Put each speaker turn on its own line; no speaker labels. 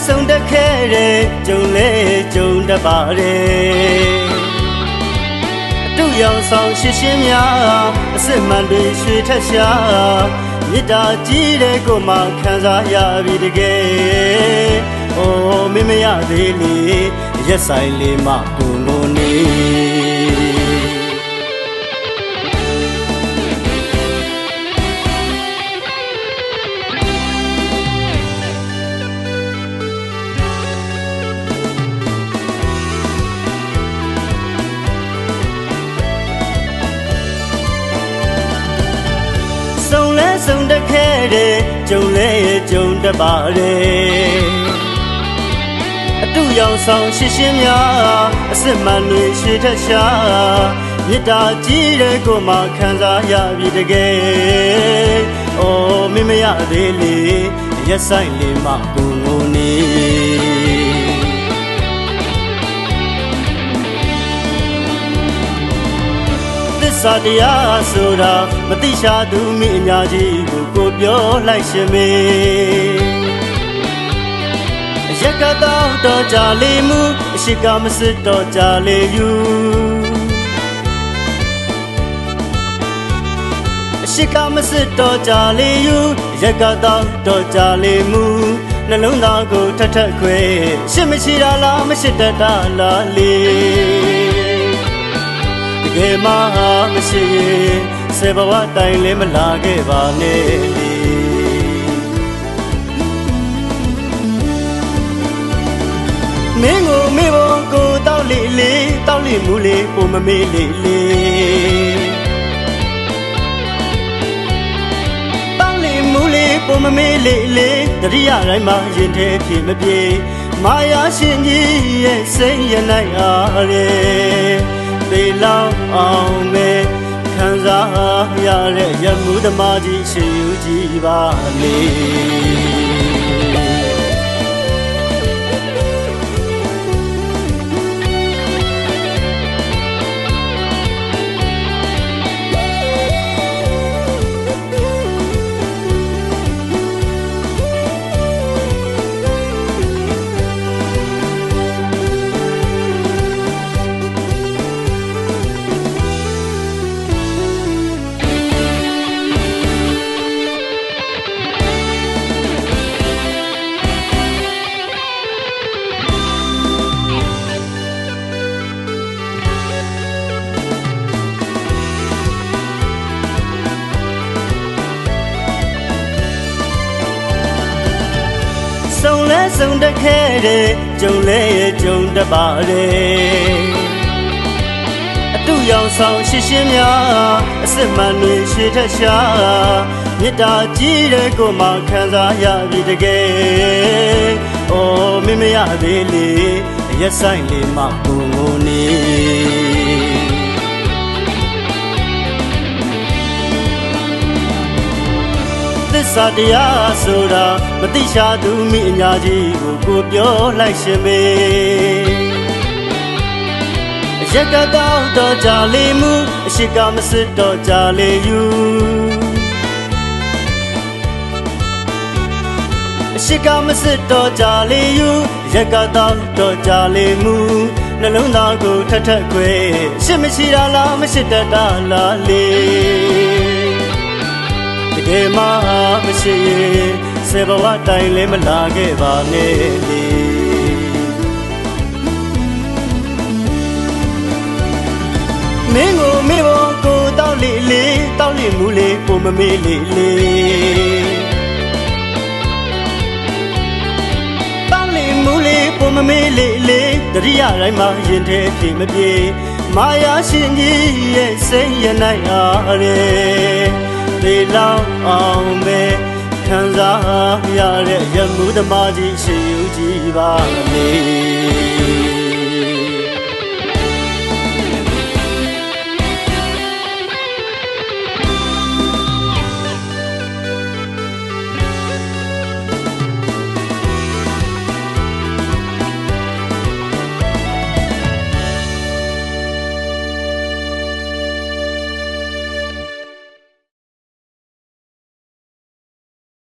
ဆုံးတက်ခဲ့တဲ့ကြုံလဲကြုံတတ်ပါတယ်အတူရောင်ဆောင်ရှင်းရှင်းများအစစ်မှန်တွေရွှေထက်ရှာမေတ္တာကြီးတဲ့ကိုမှခံစားရပြီတကယ်အိုးမမရသေးလေရက်ဆိုင်လေးမှကိုငိုနေဆုံးတက်ခဲ့တဲ့ကြုံလဲကြုံတတ်ပါတယ်အတူရောင်ဆောင်ရှင်းရှင်းများအစစ်မှန်တွေရှေ့ထက်ရှာမေတ္တာကြီးတဲ့ကိုမှခံစားရပြီတကယ်အိုးမမရသေးလေရက်ဆိုင်လေးမှကိုငိုနေစာတရားဆိုတာမတိရှာသူမိအများကြီးကိုပြောလိုက်ရှင်မေအရကတော့တော့ကြလေမှုအရှိကမစစ်တော့ကြလေယူအရှိကမစစ်တော့ကြလေယူရကတော့တော့ကြလေမှုနှလုံးသားကိုထထခွဲရှစ်မရှိတာလားမရှိတတ်တာလားလေတကယ်မှမရှိရင်စေဘဝတိုင်လည်းမလာခဲ့ပါနဲ့လေမင်းကိုမေးဖို့ကိုတောက်လေလေတောက်လေမူလေပုံမမေးလေလေတောက်လေမူလေပုံမမေးလေလေတတိယတိုင်းမှာရင်ထဲဖြစ်မပြေမာယာရှင်ကြီးရဲ့စိတ်ရနိုင်အားလေပေလောက်အောင်ပဲခံစားရတဲ့ရမှုသမားကြီးရှိယူကြည်ပါလေဆုံးတက်ခဲ့တဲ့ကြုံလဲကြုံတတ်ပါတယ်အတူရောင်ဆောင်ရှင်းရှင်းများအစစ်မှန်တွေရှေ့ထက်ရှာမေတ္တာကြီးတဲ့ကိုမှခံစားရပြီတကယ်အိုးမမရသေးလေရက်ဆိုင်လေးမှကိုငိုနေစာတရားဆိုတာမတိရှာသူမိအများကြီးကိုပြောလိုက်ရှင်မေအရကတော့တော့ကြလေမှုအရှိကမစစ်တော့ကြလေယူအရှိကမစစ်တော့ကြလေယူရကတော့တော့ကြလေမှုနှလုံးသားကိုထထခွဲရှစ်မရှိတာလားမရှိတတ်တာလားလေတကယ်မှမရှိရင်စေဘဝတိုင်လည်းမလာခဲ့ပါနဲ့လေမင်းကိုမေးဖို့ကိုတောက်လေလေတောက်လေမူလေပုံမမေးလေလေတောက်လေမူလေပုံမမေးလေလေတတိယတိုင်းမှာရင်ထဲဖြစ်မပြေမာယာရှင်ကြီးရဲ့စိတ်ရနိုင်အားလေပေလောက်အောင်ပဲခံစားရတဲ့ရမှုသမားကြီးရှိယူကြည်ပါလေ